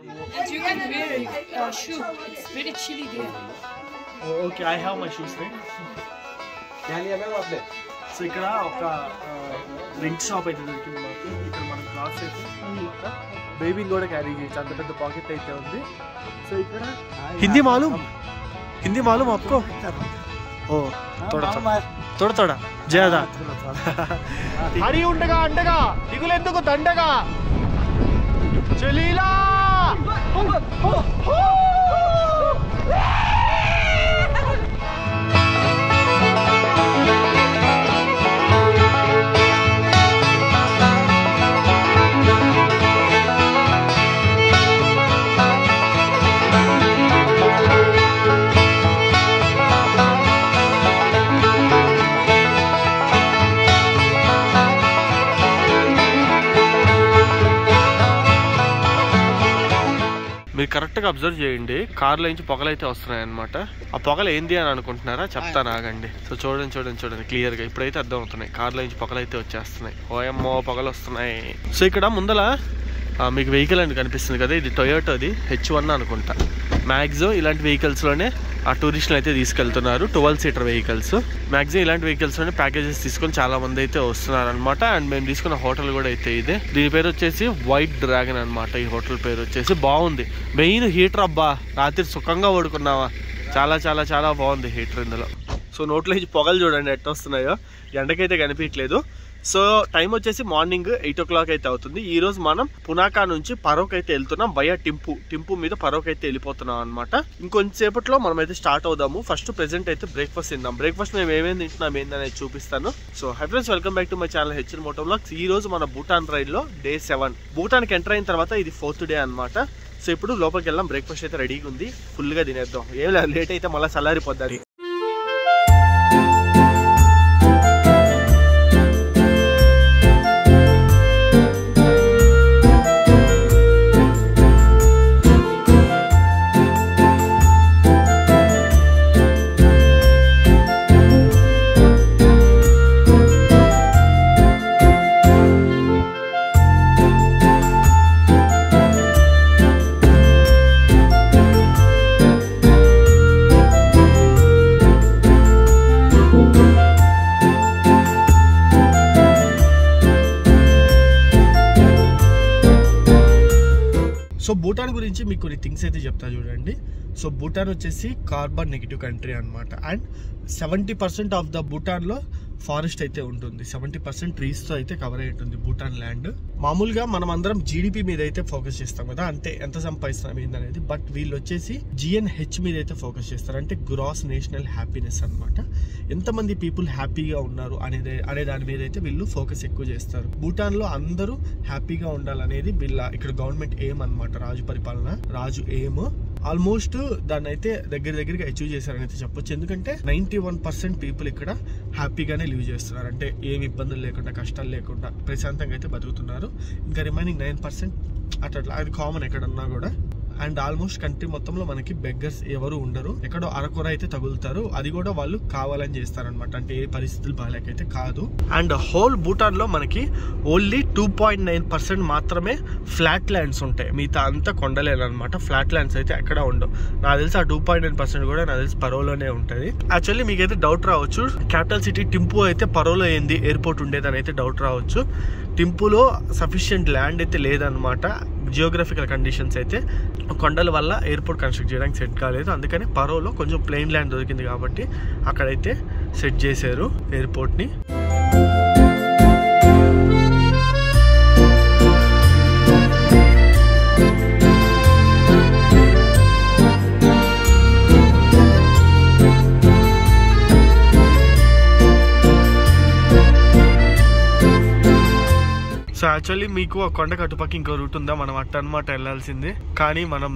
And you can wear a shoe. It's very chilly there. Okay, I have my shoes there. So ఇక్కడ ఒక drink shop అయితే దొరికింది మాకు. ఇక్కడ మన క్లాత్స్ అయితే బేబీని కూడా క్యారీ చేయొచ్చు, అంత పెద్ద పాకెట్ అయితే ఉంది. సో ఇక్కడ హిందీ మాలూమ్ आपको? ఓ తోడ తోడ జయదా హరి ఉండగా అండగా దిగులెందుకు దండగా చలీలా. మీరు కరెక్ట్గా అబ్జర్వ్ చేయండి, కార్లో నుంచి పొగలైతే వస్తున్నాయి అనమాట. ఆ పొగలు ఏంది అని అనుకుంటున్నారా? చెప్తాను ఆగండి. సో చూడండి క్లియర్గా ఇప్పుడైతే అర్థం అవుతున్నాయి. కార్లో నుంచి పొగలైతే వచ్చేస్తున్నాయి. ఓయమ్మో పొగలు వస్తున్నాయి. సో ఇక్కడ ముందల మీకు వెహికల్ అని కనిపిస్తుంది కదా, ఇది టొయోటోది H1 అనుకుంటా. మ్యాక్సిమం ఇలాంటి వెహికల్స్లోనే ఆ టూరిస్టులు అయితే తీసుకెళ్తున్నారు. 12 సీటర్ వెహికల్స్. మ్యాక్సిమం ఇలాంటి వెహికల్స్లోనే ప్యాకేజెస్ తీసుకొని చాలా మంది అయితే వస్తున్నారు అనమాట. అండ్ మేము తీసుకున్న హోటల్ కూడా అయితే ఇదే. దీని పేరు వచ్చేసి వైట్ డ్రాగన్ అనమాట. ఈ హోటల్ పేరు వచ్చేసి బాగుంది. మెయిన్ హీటర్ అబ్బా, రాత్రి సుఖంగా పడుకున్నావా. చాలా చాలా చాలా బాగుంది హీటర్ ఇందులో. సో నోట్లో నుంచి పొగలు చూడండి ఎట్ట వస్తున్నాయో, ఎండకైతే కనిపించట్లేదు. సో టైం వచ్చేసి మార్నింగ్ 8 o'clock అయితే అవుతుంది. ఈ రోజు మనం పునాకా నుంచి పరోక్ అయితే వెళ్తున్నాం. బయా టింపు మీద పరోక్ అయితే వెళ్ళిపోతున్నాం అనమాట. ఇంకొంచెంసేపట్లో మనం అయితే స్టార్ట్ అవుదాము. ఫస్ట్ ప్రెసెంట్ అయితే బ్రేక్ఫాస్ట్ తిందాం. బ్రేక్ఫాస్ట్ మేము ఏమేమి తింటున్నాం ఏందనేది చూపిస్తాను. So hi friends, welcome back to my channel HN moto vlogs. ఈ రోజు మన భూటాన్ రైడ్ లో డే 7. భూటాన్కి ఎంటర్ అయిన తర్వాత ఇది 4th డే అనమాట. సో ఇప్పుడు లోపలికి వెళ్దాం. బ్రేక్ఫాస్ట్ అయితే రెడీగా ఉంది, ఫుల్ గా తినేద్దాం. ఏం లేదు, లేట్ అయితే మళ్ళీ చల్లారిపోద్ది. సో భూటాన్ గురించి మీకు కొన్ని థింగ్స్ అయితే చెప్తా చూడండి. సో భూటాన్ వచ్చేసి కార్బన్ నెగిటివ్ కంట్రీ అనమాట. అండ్ 70% ఆఫ్ ద భూటాన్లో ఫారెస్ట్ అయితే ఉంటుంది. 70% ట్రీస్తో అయితే కవర్ అయి ఉంటుంది భూటాన్ ల్యాండ్. మామూలుగా మనం అందరం జీడిపి మీద అయితే ఫోకస్ చేస్తాం కదా, అంటే ఎంత సంపాదిస్తాం ఏందనేది. బట్ వీళ్ళు వచ్చేసి GNH మీద అయితే ఫోకస్ చేస్తారు, అంటే గ్రాస్ నేషనల్ హ్యాపీనెస్ అనమాట. ఎంతమంది పీపుల్ హ్యాపీగా ఉన్నారు అనే దాని మీద అయితే వీళ్ళు ఫోకస్ ఎక్కువ చేస్తారు. భూటాన్ లో అందరూ హ్యాపీగా ఉండాలనేది వీళ్ళ ఇక్కడ గవర్నమెంట్ ఎయిమ్ అనమాట. రాజు పరిపాలన, రాజు ఎయిమ్. ఆల్మోస్ట్ దాన్ని అయితే దగ్గరగా అచీవ్ చేశారని అయితే చెప్పొచ్చు. ఎందుకంటే 91% పీపుల్ ఇక్కడ హ్యాపీగానే లివ్ చేస్తున్నారు, అంటే ఏమి ఇబ్బందులు లేకుండా, కష్టాలు లేకుండా ప్రశాంతంగా అయితే బతుకుతున్నారు. ఇంకా రిమైనింగ్ 9% అట్లా, అది కామన్ ఎక్కడన్నా కూడా. అండ్ ఆల్మోస్ట్ కంట్రీ మొత్తంలో మనకి బెగ్గర్స్ ఎవరు ఉండరు. ఎక్కడో అరకొర అయితే తగులుతారు, అది కూడా వాళ్ళు కావాలని చేస్తారనమాట, అంటే ఏ పరిస్థితులు బాగాలేకైతే కాదు. అండ్ హోల్ భూటాన్ లో మనకి ఓన్లీ 2.9% మాత్రమే ఫ్లాట్ ల్యాండ్స్ ఉంటాయి. మిగతా అంతా కొండలేనమాట. ఫ్లాట్ ల్యాండ్స్ అయితే ఎక్కడ ఉండవు. నాకు తెలిసి ఆ 2.9% కూడా నాకు తెలిసి పరోలోనే ఉంటుంది. యాక్చువల్లీ మీకైతే డౌట్ రావచ్చు, క్యాపిటల్ సిటీ టింపు అయితే పరోలో ఏంది ఎయిర్పోర్ట్ ఉండేదని అయితే డౌట్ రావచ్చు. టింపులో సఫిషియంట్ ల్యాండ్ అయితే లేదనమాట. జియోగ్రఫికల్ కండిషన్స్ అయితే కొండల వల్ల ఎయిర్పోర్ట్ కన్స్ట్రక్ట్ చేయడానికి సెట్ కాలేదు. అందుకని పరోలో కొంచెం ప్లెయిన్ ల్యాండ్ దొరికింది కాబట్టి అక్కడైతే సెట్ చేశారు ఎయిర్పోర్ట్ని. సో యాక్చువల్లీ మీకు ఆ కొండ కట్టుపక్క ఇంకో రూట్ ఉందా, మనం అన్నమాట వెళ్ళాల్సింది. కానీ మనం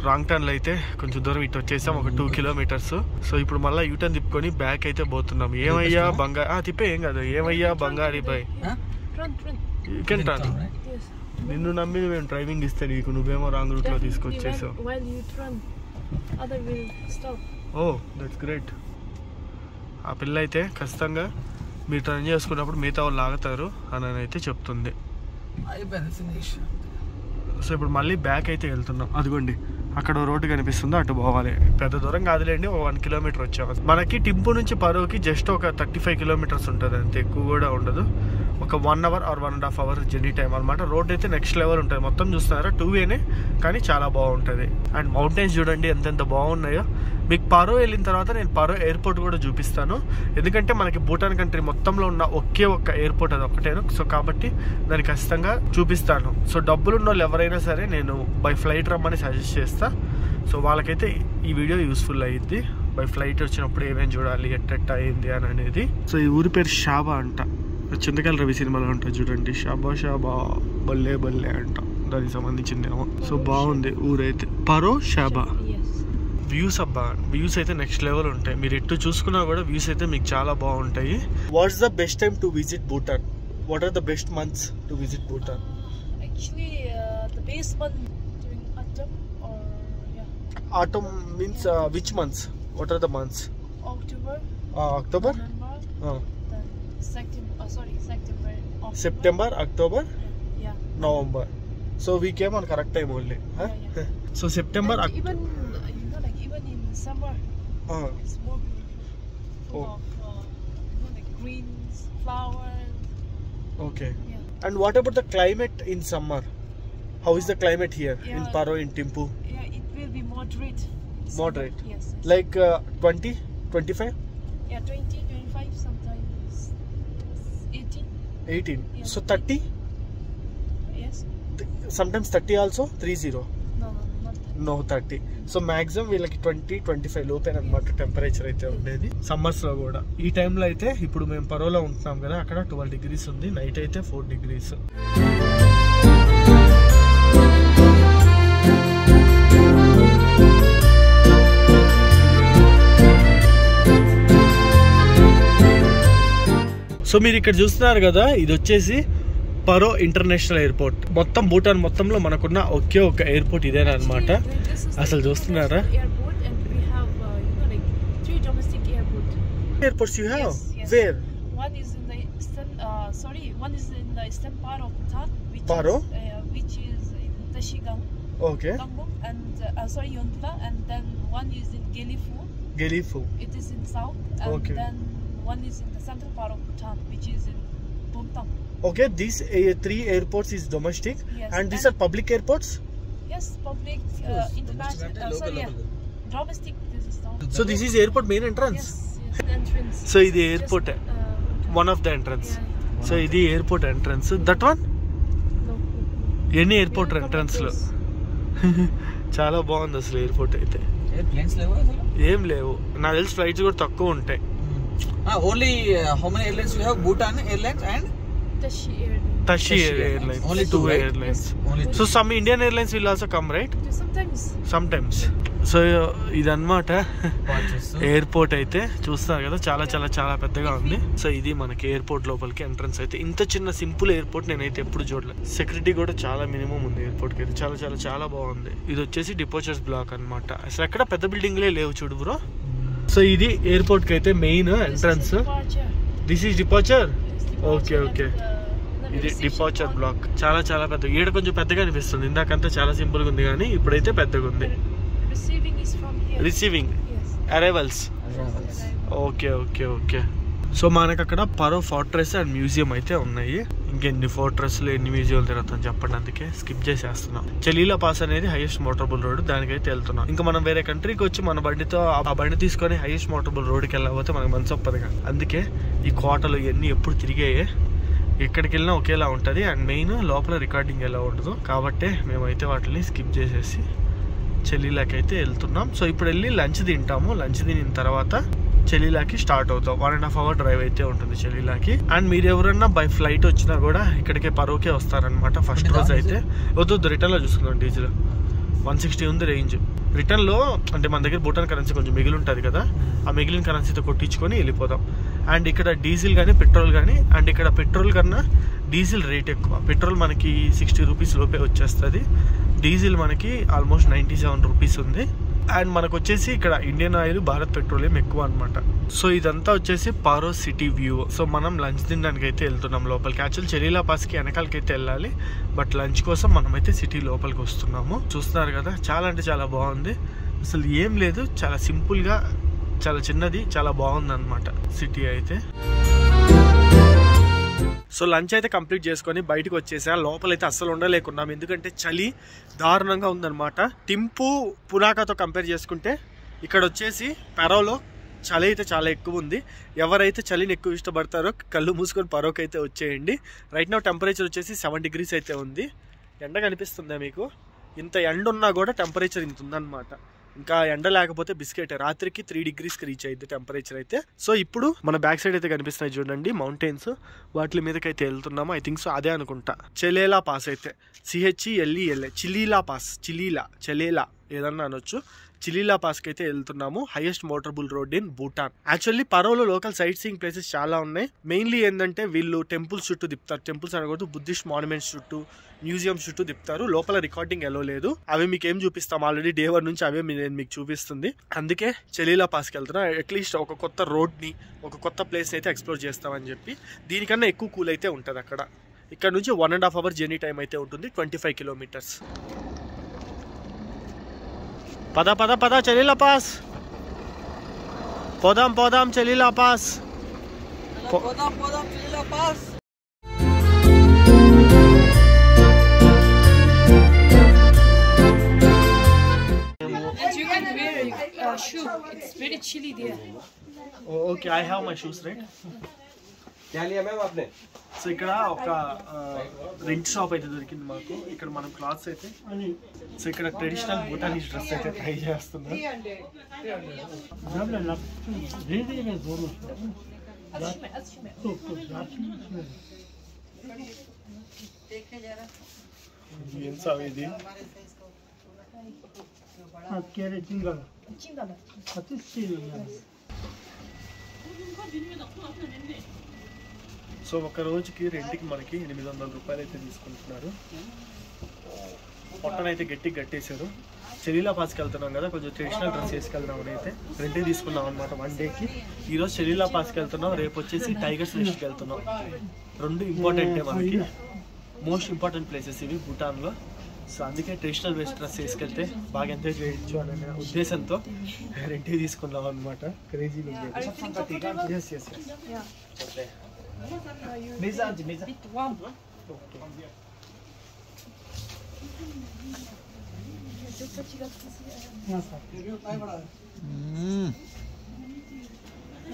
రాంగ్ టర్న్లో అయితే కొంచెం దూరం ఇటు వచ్చేసాం, ఒక 2 kilometers. సో ఇప్పుడు మళ్ళీ యూటర్న్ తిప్పుకొని బ్యాక్ అయితే పోతున్నాం. ఏమయ్యా బంగారు తిప్పే ఏం కాదు. ఏమయ్యా బంగారీ బాయ్, నిన్ను నమ్మి మేము డ్రైవింగ్ ఇస్తే నీకు నువ్వేమో రాంగ్ రూట్ లో తీసుకొచ్చేసావు. ఓ దట్స్ గ్రేట్. ఆ పిల్ల అయితే ఖచ్చితంగా మీరు టర్న్ చేసుకున్నప్పుడు మిగతా వాళ్ళు ఆగుతారు అని అయితే చెప్తుంది. సో ఇప్పుడు మళ్ళీ బ్యాక్ అయితే వెళ్తున్నాం. అదిగోండి అక్కడ రోడ్డు కనిపిస్తుందో అటు పోవాలి. పెద్ద దూరం కాదులేండి, 1 కిలోమీటర్ వచ్చాము. మనకి టింపు నుంచి పరోకి జస్ట్ ఒక 35 కిలోమీటర్స్ ఉంటుంది, అంతే, ఎక్కువ కూడా ఉండదు. ఒక 1 hour or 1.5 hour journey time అనమాట. రోడ్ అయితే నెక్స్ట్ లెవెల్ ఉంటుంది. మొత్తం చూస్తున్నారా 2వేనే, కానీ చాలా బాగుంటుంది. అండ్ మౌంటైన్స్ చూడండి ఎంతెంత బాగున్నాయో. మీకు పారో వెళ్ళిన తర్వాత నేను పారో ఎయిర్పోర్ట్ కూడా చూపిస్తాను, ఎందుకంటే మనకి భూటాన్ కంట్రీ మొత్తంలో ఉన్న ఒకే ఒక్క ఎయిర్పోర్ట్ అది ఒకటేను. సో కాబట్టి దాన్ని ఖచ్చితంగా చూపిస్తాను. సో డబ్బులు ఉన్న వాళ్ళు ఎవరైనా సరే నేను బై ఫ్లైట్ రమ్మని సజెస్ట్ చేస్తా. సో వాళ్ళకైతే ఈ వీడియో యూస్ఫుల్ అయ్యిద్ది. బై ఫ్లైట్ వచ్చినప్పుడు ఏమేమి చూడాలి, ఎట్ట అయింది అని అనేది. సో ఈ ఊరి పేరు షాబా అంట. చింతకాయల రవి సినిమాలో ఉంటుంది చూడండి, షాబా షాబా బల్లే బల్లే అంట, దానికి సంబంధించిందేమో. సో బాగుంది ఊరైతే, పరో షాబా. వ్యూస్ అబ్బా, వ్యూస్ అయితే నెక్స్ట్ లెవెల్ ఉంటాయి. మీరు ఎటు చూసుకున్నా కూడా వ్యూస్ అయితే మీకు చాలా బాగుంటాయి. What's the best time to visit Bhutan? What are the best months to visit Bhutan? Actually, the best month during autumn or Autumn means which months? What are the months? October. October. November. Then September. October. September, October, Yeah. November. So we came on correct time only, huh? Yeah. So September. And even even in summer, it's more beautiful. Oh. Of like greens, flowers. Okay. Yeah. And what about the climate in summer? How is the climate here in Paro, in Thimphu? Yeah, it will be moderate. Moderate. Yes. Like 20, 25? Yeah, 20, 25, sometimes 18. 18. Yeah. So 30? Yes. Sometimes 30 also? 30? No, not that. No, 30. So maximum వీళ్ళకి 20-25 లోపే అనమాట temperature అయితే ఉండేది summers లో కూడా. ఈ టైంలో అయితే ఇప్పుడు మేము పరోలో ఉంటున్నాం కదా, అక్కడ 12 degrees ఉంది, నైట్ అయితే 4 degrees. సో మీరు ఇక్కడ చూస్తున్నారు కదా, ఇది వచ్చేసి పరో ఇంటర్నేషనల్ ఎయిర్పోర్ట్. మొత్తం భూటాన్ మొత్తంలో మనకున్న ఒకే ఒక ఎయిర్పోర్ట్ ఇదేనా అనమాట. అసలు చూస్తున్నారా? Airports you have? Yes. Where? One is in the eastern part of Bhutan, which is in Tashigang, Okay. Gangbuk, and Yonpla, and then one is in Gelifu. It is in south, and Okay. then one is in the central part of Bhutan, which is in Bumtang. Okay, these 3 airports is domestic. Yes. And these are public airports? Yes, public, international, domestic. This is domestic. So this is airport main entrance? Yes, entrance. So ఇది airport, one of the entrance. So ఇది airport entrance. That one? No. ఎన్ని airport entrance లో చాలా బాగుంది అసలు airport అయితే. ఏం లేవు, నాకు తెలిసి ఫ్లైట్స్ కూడా తక్కువ ఉంటాయి. Only how many airlines you have? Bhutan Airlines and Tashi Airlines. Only 2 right? airlines. Only So some Indian airlines will also come, right? Sometimes. So ఇదన్నమాట ఎయిర్పోర్ట్ అయితే చూస్తున్నారు కదా, చాలా చాలా చాలా పెద్దగా ఉంది. సో ఇది మనకి ఎయిర్పోర్ట్ లోపలికి ఎంట్రన్స్ అయితే. ఇంత చిన్న సింపుల్ ఎయిర్పోర్ట్ నేనైతే ఎప్పుడు చూడలేదు. సెక్యూరిటీ కూడా చాలా మినిమం ఉంది ఎయిర్పోర్ట్ కి అయితే. చాలా చాలా చాలా బాగుంది. ఇది వచ్చేసి డిపోచర్స్ బ్లాక్ అనమాట. అసలు ఎక్కడ పెద్ద బిల్డింగ్లే లేవు చూడు బ్రో. సో ఇది ఎయిర్పోర్ట్ కి అయితే main entrance. This is departure. Okay okay, ఇది డిపార్చర్ బ్లాక్. చాలా చాలా పెద్ద. ఈడ కొంచెం పెద్దగా అనిపిస్తుంది, ఇందాకంతా చాలా సింపుల్ గా ఉంది కానీ ఇప్పుడైతే పెద్దగా ఉంది. Receiving arrivals. Okay okay okay. So మనకు అక్కడ పరో ఫోర్ట్రెస్ అండ్ మ్యూజియం అయితే ఉన్నాయి. ఇంకెన్ని ఫోర్ట్రెస్లు ఎన్ని మ్యూజియంలు తిరుగుతాం చెప్పండి, అందుకే స్కిప్ చేసేస్తున్నాం. చెలీలా పాస్ అనేది హైయెస్ట్ మోటరబుల్ రోడ్, దానికైతే వెళ్తున్నాం. ఇంకా మనం వేరే కంట్రీకి వచ్చి మన బండితో ఆ బండి తీసుకొని హైయెస్ట్ మోటరబుల్ రోడ్కి వెళ్ళకపోతే మనకు మనసు ఒప్పదుగా. అందుకే ఈ కోటలు ఇవన్నీ ఎప్పుడు తిరిగాయే, ఎక్కడికి వెళ్ళినా ఒకేలా ఉంటుంది. అండ్ మెయిన్ లోపల రికార్డింగ్ ఎలా ఉండదు కాబట్టి మేమైతే వాటిని స్కిప్ చేసేసి చెలీలాకి అయితే వెళ్తున్నాం. సో ఇప్పుడు వెళ్ళి లంచ్ తింటాము. లంచ్ తినిన తర్వాత చెలీలాకి స్టార్ట్ అవుతాం. 1.5 hour డ్రైవ్ అయితే ఉంటుంది చెలీలాకి. అండ్ మీరు ఎవరన్నా బై ఫ్లైట్ వచ్చినా కూడా ఇక్కడికే పరోకే వస్తారనమాట. ఫస్ట్ రోజు అయితే వద్దు, రిటర్న్ లో చూసుకుందాం. డీజిల్ 160 ఉంది రేంజ్. రిటర్న్ లో అంటే మన దగ్గర భూటాన్ కరెన్సీ కొంచెం మిగిలి ఉంటుంది కదా, ఆ మిగిలిన కరెన్సీతో కొట్టించుకొని వెళ్ళిపోదాం. అండ్ ఇక్కడ డీజిల్ కానీ పెట్రోల్ కానీ, అండ్ ఇక్కడ పెట్రోల్ కన్నా డీజిల్ రేట్ ఎక్కువ. పెట్రోల్ మనకి 60 రూపీస్ లోపే వచ్చేస్తుంది. డీజిల్ మనకి ఆల్మోస్ట్ 97 రూపీస్ ఉంది. అండ్ మనకు వచ్చేసి ఇక్కడ ఇండియన్ ఆయిల్, భారత్ పెట్రోలియం ఎక్కువ అనమాట. సో ఇదంతా వచ్చేసి పారో సిటీ వ్యూ. సో మనం లంచ్ తినడానికి అయితే వెళ్తున్నాం లోపలికి. యాక్చువల్ చెలీలా పాస్కి వెనకాలకి అయితే వెళ్ళాలి, బట్ లంచ్ కోసం మనమైతే సిటీ లోపలికి వస్తున్నాము. చూస్తున్నారు కదా, చాలా అంటే చాలా బాగుంది. అసలు ఏం లేదు, చాలా సింపుల్గా, చాలా చిన్నది, చాలా బాగుంది అనమాట సిటీ అయితే. సో లంచ్ అయితే కంప్లీట్ చేసుకొని బయటకు వచ్చేసా. లోపలైతే అస్సలు ఉండలేకున్నాం, ఎందుకంటే చలి దారుణంగా ఉందన్నమాట. టింపు, పునాకాతో కంపేర్ చేసుకుంటే ఇక్కడ వచ్చేసి పరోలో చలి అయితే చాలా ఎక్కువ ఉంది. ఎవరైతే చలిని ఎక్కువ ఇష్టపడతారో కళ్ళు మూసుకొని పరోకి అయితే వచ్చేయండి. రైట్ నౌ టెంపరేచర్ వచ్చేసి 7 degrees అయితే ఉంది. ఎండ కనిపిస్తుందా మీకు? ఇంత ఎండ ఉన్నా కూడా టెంపరేచర్ ఇంత ఉందన్నమాట. ఇంకా ఎండ లేకపోతే బిస్కెట్. రాత్రికి 3 degreesకి రీచ్ అయ్యింది టెంపరేచర్ అయితే. సో ఇప్పుడు మన బ్యాక్ సైడ్ అయితే కనిపిస్తున్నాయి చూడండి మౌంటైన్స్, వాటి మీదకైతే వెళ్తున్నాము. ఐ థింక్ సో అదే అనుకుంటా. చెలేలా పాస్ అయితే CHELELA, చిలీలా పాస్, చెలేలా ఏదన్నా అనొచ్చు. చిలీలా పాస్కి అయితే వెళ్తున్నాము. Highest motorable road in Bhutan. Actually పరోలో లోకల్ సైట్ సీయింగ్ ప్లేసెస్ చాలా ఉన్నాయి. మెయిన్లీ ఏంటంటే వీళ్ళు టెంపుల్స్ చుట్టూ తిప్పుతారు. టెంపుల్స్ అనకూడదు, బుద్ధిస్ట్ మాన్యుమెంట్స్ చుట్టూ, మ్యూజియంస్ చుట్టూ తిప్పుతారు. లోపల రికార్డింగ్ ఎలా లేదు, అవి మీకు ఏం చూపిస్తాం, ఆల్రెడీ డే 1 నుంచి అవే నేను మీకు చూపిస్తుంది. అందుకే చెలీలా పాస్కి వెళ్తున్నా. అట్లీస్ట్ ఒక కొత్త రోడ్ని, ఒక కొత్త ప్లేస్ని అయితే ఎక్స్ప్లోర్ చేస్తామని చెప్పి. దీనికన్నా ఎక్కువ కూల్ అయితే ఉంటుంది అక్కడ. ఇక్కడ నుంచి 1.5 hour జర్నీ టైం అయితే ఉంటుంది, 25 kilometers. పద పద పద చెలీలా పాస్, పోదాం Chelela pass. Chelela pass. You can wear a shoe. It's very chilly there. Okay, I have my shoes, right? क्या लिया मैम आपने? సో ఇక్కడ ఒక రెంట్ షాప్ అయితే దొరికింది మాకు. ఇక్కడ మనం క్లాత్స్ అయితే, సో ఇక్కడ ట్రెడిషనల్ భూటానీస్ డ్రెస్ అయితే ట్రై చేస్తున్నాం. ఏం సార్ ఇది? సో ఒక రోజుకి రెంట్కి మనకి 800 రూపాయలు అయితే తీసుకుంటున్నారు. పొట్టనైతే గట్టిగా కట్టేశారు. చెలీలా పాస్కి వెళ్తున్నాం కదా, కొంచెం ట్రెడిషనల్ డ్రెస్ వేసుకెళ్దామని అయితే రెంటే తీసుకున్నాం అనమాట 1 dayకి. ఈరోజు చెలీలా పాస్కి వెళ్తున్నాం, రేపు వచ్చేసి టైగర్స్ రెస్ట్కి వెళ్తున్నాం. 2 ఇంపార్టెంటే మనకి, మోస్ట్ ఇంపార్టెంట్ ప్లేసెస్ ఇవి భూటాన్లో. సో అందుకే ట్రెడిషనల్ వేస్ట్ డ్రెస్ వేసుకెళ్తే బాగా ఎంజాయ్ చేయొచ్చు అనే ఉద్దేశంతో రెంటే తీసుకున్నాం అనమాట. Crazy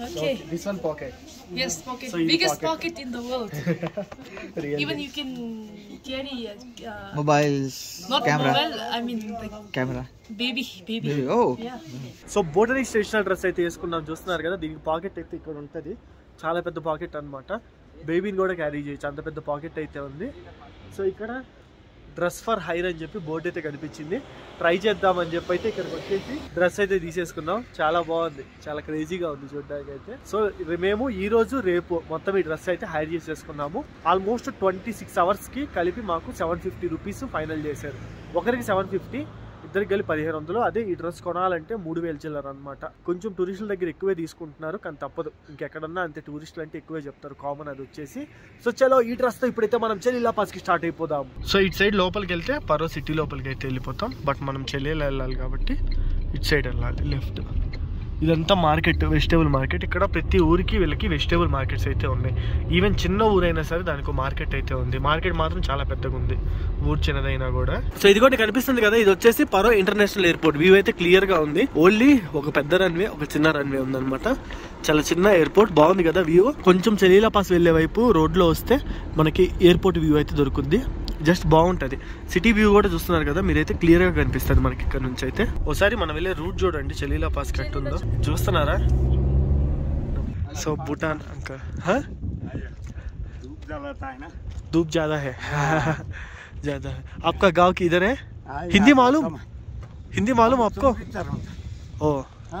Okay. This one pocket. Yes, pocket. So in Biggest pocket. pocket in the world. Really? Even you can carry mobiles, not camera, mobile. I mean the camera. baby. Oh, Yeah. So బోటనిక్ traditional dress అయితే వేసుకున్నాం. చూస్తున్నారు కదా, దీనికి pocket అయితే ఇక్కడ ఉంటుంది. చాలా పెద్ద పాకెట్ అనమాట. బేబీని కూడా క్యారీ చేయొచ్చు, అంత పెద్ద పాకెట్ అయితే ఉంది. సో ఇక్కడ డ్రెస్ ఫర్ హైర్ అని చెప్పి బోర్డు అయితే కనిపించింది. ట్రై చేద్దామని చెప్పి అయితే ఇక్కడికి వచ్చేసి డ్రెస్ అయితే తీసేసుకున్నాం. చాలా బాగుంది, చాలా క్రేజీగా ఉంది చూడడానికి అయితే. సో మేము ఈ రోజు రేపు మొత్తం ఈ డ్రెస్ అయితే హైర్ చేసేసుకున్నాము. ఆల్మోస్ట్ 26 hours కలిపి మాకు 750 రూపీస్ ఫైనల్ చేశారు. ఒకరికి 750, ఇద్దరికి కలిపి 1500. అదే ఈ డ్రెస్ కొనాలంటే 3000 చిల్లర అనమాట. కొంచెం టూరిస్టుల దగ్గర ఎక్కువే తీసుకుంటున్నారు, కానీ తప్పదు, ఇంకెక్కడన్నా అంతే. టూరిస్టులు అంటే ఎక్కువే చెప్తారు, కామన్ అది వచ్చేసి. సో చలో ఈ డ్రెస్ తో ఇప్పుడైతే మనం చెలీలా పాస్కి స్టార్ట్ అయిపోదాం. సో ఇటు సైడ్ లోపలికి వెళ్తే పరో సిటీ లోపలికి అయితే వెళ్ళిపోతాం. బట్ మనం చెలీలా వెళ్ళాలి కాబట్టి ఇటు సైడ్ వెళ్ళాలి, లెఫ్ట్. ఇదంతా మార్కెట్, వెజిటేబుల్ మార్కెట్. ఇక్కడ ప్రతి ఊరికి వీళ్ళకి వెజిటేబుల్ మార్కెట్స్ అయితే ఉన్నాయి. ఈవెన్ చిన్న ఊరైనా సరే దానికి మార్కెట్ అయితే ఉంది. మార్కెట్ మాత్రం చాలా పెద్దగా ఉంది, ఊరు చిన్నదైనా కూడా. సో ఇది కూడా కనిపిస్తుంది కదా, ఇది వచ్చేసి పరో ఇంటర్నేషనల్ ఎయిర్పోర్ట్. వ్యూ అయితే క్లియర్ గా ఉంది. ఓన్లీ ఒక పెద్ద రన్వే, ఒక చిన్న రన్వే ఉందన్నమాట. చాలా చిన్న ఎయిర్పోర్ట్, బాగుంది కదా వ్యూ. కొంచెం చెలీలా పాస్ వెళ్లే వైపు రోడ్ లో వస్తే మనకి ఎయిర్పోర్ట్ వ్యూ అయితే దొరుకుద్ది. జస్ట్ బాగుంటది. సిటీ వ్యూ కూడా చూస్తున్నారు కదా మీరైతే, క్లియర్ గా కనిపిస్తుంది మనకి ఇక్కడ నుంచి అయితే. ఒకసారి మనం వెళ్ళే రూట్ చూడండి, చెలీలా పాస్ కట్టుందో చూస్తున్నారా. సో భూటాన్ అంకా धूप ज्यादा है ज्यादा है. आपका गांव किधर है? हिंदी मालूम आपको? ओ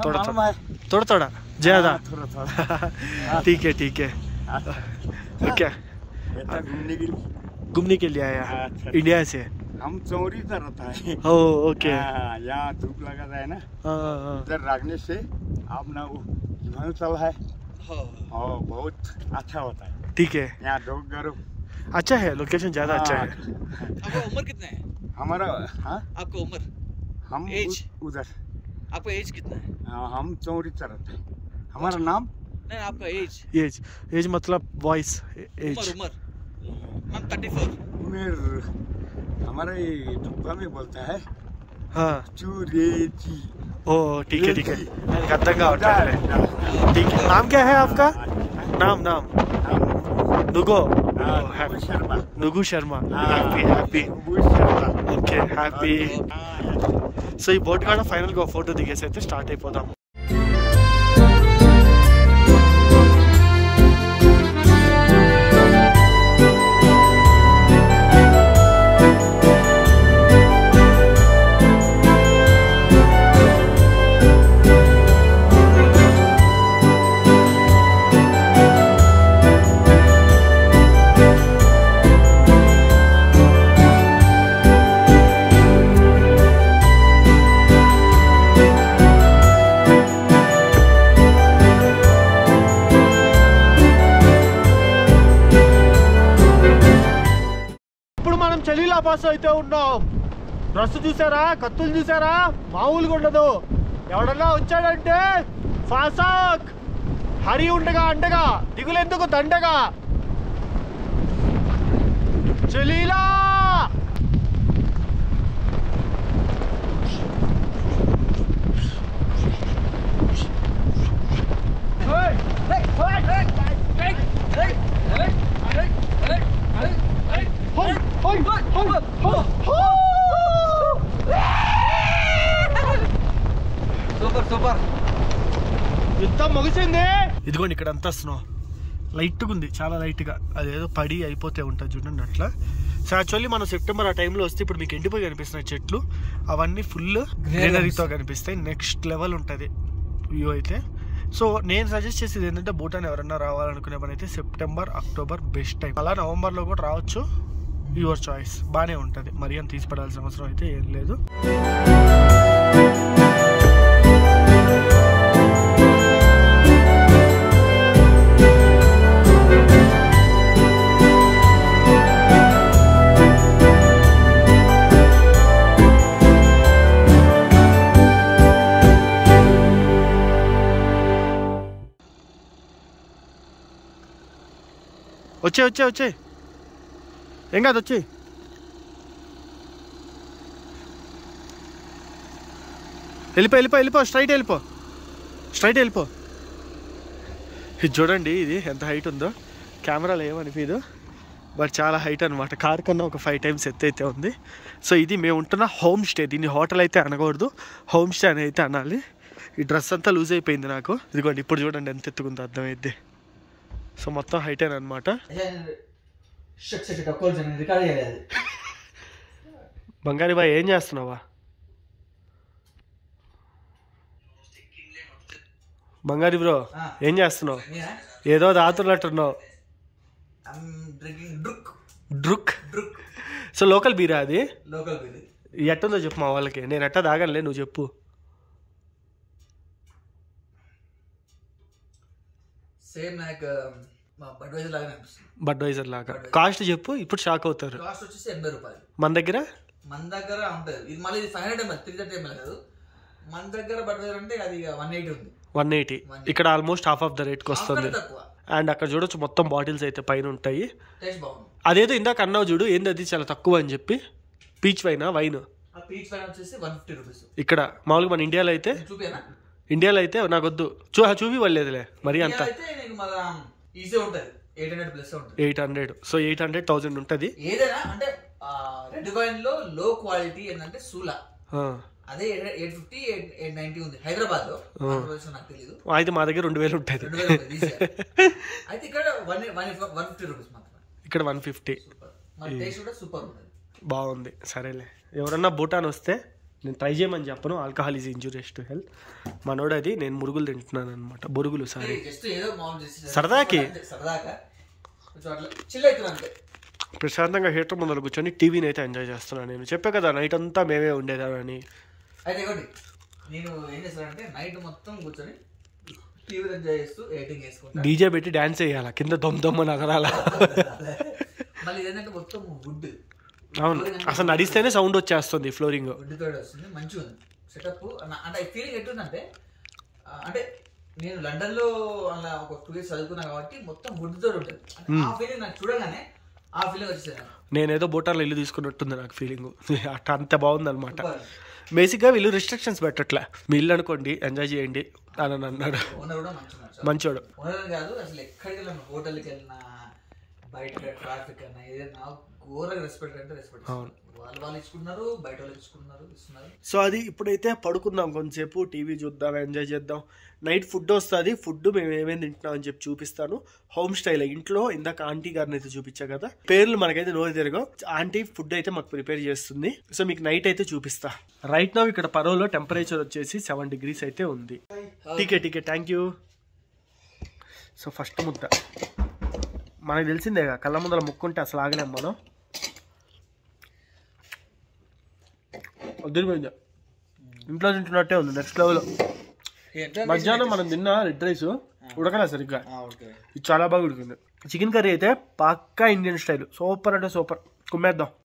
थोड़ा ज्यादा. ठीक है. क्या घूमने के लिए आया इंडिया से? हम चौरी तरफ है। ओके। यहाँ धूप लगा है ना, इधर रखने से अपना वो हिमाचल है और बहुत अच्छा होता है। ठीक है, यहाँ डॉग करो, अच्छा है, लोकेशन ज्यादा अच्छा है। आपका उम्र कितना है? हमारा हाँ, आपका उम्र, हम एज? उधर आपका एज कितना है? हम चौरी तरफ है। हमारा नाम नहीं, आपका एज? एज मतलब वॉइस एज। उम्र हम 34। उमेर हमारा ये डुब्बा में बोलता है हाँ, चूरेजी। ओ ठीक है ठीक है, गद्दंगा होता है। ठीक है, नाम क्या है आपका? नाम नुगो शर्मा। नुगु Sharma. Happy okay, happy. So ఈ బోట్ కాడ ఫైనల్గా ఒక ఫోటో దిగేసి అయితే స్టార్ట్ అయిపోదాం. చలీలా పాస్ అయితే ఉన్నాం. డ్రెస్ చూసారా, కత్తులు చూసారా, మామూలుగా ఉండదు. ఎవడన్నా వచ్చాడంటే ఫాసాక్ హరి ఉండగా అండగా, దిగులెందుకు దండగా. చలీలా సూపర్. యుద్ధం ముగిసింది. ఇదిగోండి ఇక్కడ అంతా స్నో లైట్గా ఉంది, చాలా లైట్గా. అదేదో పడి అయిపోతే ఉంటుంది చూడండి అట్లా. సో యాక్చువల్లీ మనం సెప్టెంబర్ ఆ టైంలో వస్తే ఇప్పుడు మీకు ఎండిపోయి కనిపిస్తున్నాయి చెట్లు, అవన్నీ ఫుల్ గ్రీనరీతో కనిపిస్తాయి. నెక్స్ట్ లెవెల్ ఉంటుంది వ్యూ అయితే. సో నేను సజెస్ట్ చేసేది ఏంటంటే భూటాన్ ఎవరన్నా రావాలనుకునే పని అయితే సెప్టెంబర్ అక్టోబర్ బెస్ట్ టైం. అలా నవంబర్లో కూడా రావచ్చు, యువర్ చాయిస్. బాగానే ఉంటుంది, మరీ అని తీసిపడాల్సిన అవసరం అయితే ఏం లేదు. వచ్చే ఏం కాదు, వచ్చి వెళ్ళిపో స్ట్రైట్ వెళ్ళిపో. ఇది చూడండి, ఇది ఎంత హైట్ ఉందో. కెమెరాలో ఏమనిపించదు, బట్ చాలా హైట్ అనమాట. కార్ కన్నా ఒక 5 times ఎత్తు అయితే ఉంది. సో ఇది మేము ఉంటున్న హోమ్ స్టే. దీన్ని హోటల్ అయితే అనకూడదు, హోమ్ స్టే అని అయితే అనాలి. ఈ డ్రెస్ అంతా లూజ్ అయిపోయింది నాకు. ఇదిగోండి ఇప్పుడు చూడండి ఎంత ఎత్తుకుందో, అర్థమైద్ది. సో మొత్తం హైటేన్ అనమాట. బంగారీ బాయ్ ఏం చేస్తున్నావా? బంగారీ బ్రో ఏం చేస్తున్నావు? ఏదో దాతున్నట్టున్నావు. డ్రుక్. సో లోకల్ బీరా అది? ఎట్టుందో చెప్పు మా వాళ్ళకి. నేను ఎట్టా తాగనులే, నువ్వు చెప్పు. సేమ్ లైక్ బడ్వైజర్ లాగా. కాస్ట్ చెప్పు, ఇప్పుడు షాక్ అవుతారు. కాస్ట్ వచ్చేసి 80 రూపాయలు. మన దగ్గర ఉంటుంది. ఇది మళ్ళీ 500 ml 330 ml కాదు. మన దగ్గర బడ్వైజర్ అంటే అది 180 ఉంది. 180. ఇక్కడ ఆల్మోస్ట్ హాఫ్ ఆఫ్ ద రేట్కి వస్తుంది. అండ్ అక్కడ చూడొచ్చు మొత్తం బాటిల్స్ అయితే పైన ఉంటాయి. అదేదో ఇందాక అన్నావు చూడు, ఏంది అది చాలా తక్కువ అని చెప్పి, పీచ్ వైన్. పీచ్ వైన్ వచ్చేసి 150 రూపీస్. ఇక్కడ మామూలుగా మన ఇండియాలో అయితే నాకు వద్దు, చూపి వాళ్ళేదిలే మరి అంత. 800. సో 800,000 ఉంటుంది. ఏదైనా అంటే రెడ్ వైన్ లో లో క్వాలిటీ ఏంటంటే సూలా, అదే 850 890 ఉంది హైదరాబాద్ లో. నాకు తెలియదు, అయితే మా దగ్గర 2000 ఉంటుంది. అయితే ఇక్కడ 150 రూపీస్ మాత్రమే. ఇక్కడ 150. టేస్ట్ కూడా సూపర్ ఉంటుంది, బాగుంది. సరేలే, ఎవరన్నా భూటాన్ వస్తే నేను ట్రై చేయమని చెప్పను. Alcohol is injurious to health. మనోడు అది, నేను మురుగులు తింటున్నాను అనమాట. బొరుగులు సరదాకి. ప్రశాంతంగా హీటర్ ముందర కూర్చొని టీవీని అయితే ఎంజాయ్ చేస్తున్నాను. నేను చెప్పా కదా నైట్ అంతా మేమే ఉండేదానని. అయితే ఒకటి నేను ఏం చేస్తానంటే నైట్ మొత్తం కూర్చొని టీవీ ఎంజాయ్ చేస్తూ ఎడిటింగ్ చేసుకుంటా. డీజే పెట్టి డాన్స్ వేయాలి కింద దొమ్మ నగరాల. మళ్ళీ ఏంటంటే మొత్తం వుడ్. అవును, అసలు నడిస్తేనే సౌండ్ వచ్చేస్తుంది. ఫ్లోరింగ్ వుడ్ తోటి వస్తుంది, మంచిగా ఉంది సెటప్. అంటే ఫీలింగ్ ఎట్లుందంటే, అంటే నేను లండన్ లో అలా ఒక 2 years చదువుకున్నా కాబట్టి మొత్తం వుడ్ తోటి ఉంటుంది. ఆ ఫీలింగ్ నాకు చూడగానే ఆ ఫీలింగ్ వచ్చేసాను. నేనేదో బోటార్లో ఇల్లు తీసుకున్నట్టుంది నాకు ఫీలింగ్. అట్లా అంత బాగుంది అనమాట. బేసిక్గా వీళ్ళు రిస్ట్రిక్షన్స్ పెట్టట్లే. మీ ఇల్లు అనుకోండి, ఎంజాయ్ చేయండి అని అన్నాడు. ఓనర్ కూడా మంచోడు. ఓనర్ కాదు, అసలు ఎక్కడికి వెళ్ళినా, హోటల్కి వెళ్ళినా, బయట ట్రాఫిక్ అన్నా, ఏదైనా ఘోరంగా రెస్పెక్ట్ అంటే రెస్పెక్ట్. వాళ్ళు ఇచ్చుకున్నారు, బయట వాళ్ళు ఇస్తున్నారు. సో అది ఇప్పుడైతే పడుకుందాం, కొంచెంసేపు టీవీ చూద్దాం, ఎంజాయ్ చేద్దాం. నైట్ ఫుడ్ వస్తుంది. ఫుడ్ మేము ఏమేమి తింటున్నాం అని చెప్పి చూపిస్తాను. హోమ్ స్టైల్ ఇంట్లో. ఇందాక ఆంటీ గారిని అయితే చూపించా కదా, పేర్లు మనకైతే నోరు తిరగవు. ఆంటీ ఫుడ్ అయితే మాకు ప్రిపేర్ చేస్తుంది. సో మీకు నైట్ అయితే చూపిస్తా. రైట్ నౌ ఇక్కడ పరోలో టెంపరేచర్ వచ్చేసి 7 degrees అయితే ఉంది. టీకే థ్యాంక్ యూ. సో ఫస్ట్ ముద్ద మనకు తెలిసిందేగా, కళ్ళ ముందర ముక్కుంటే అసలు ఆగలేం మనం. వద్దుపోయింది, ఇంట్లో తింటున్నట్టే ఉంది. Next level. మధ్యాహ్నం మనం తిన్న రెడ్ రైస్ ఉడకలే సరిగ్గా, ఇది చాలా బాగా ఉడికింది. చికెన్ కర్రీ అయితే పక్కా ఇండియన్ స్టైల్. సూపర్ అంటే సూపర్. కుమ్మేద్దాం.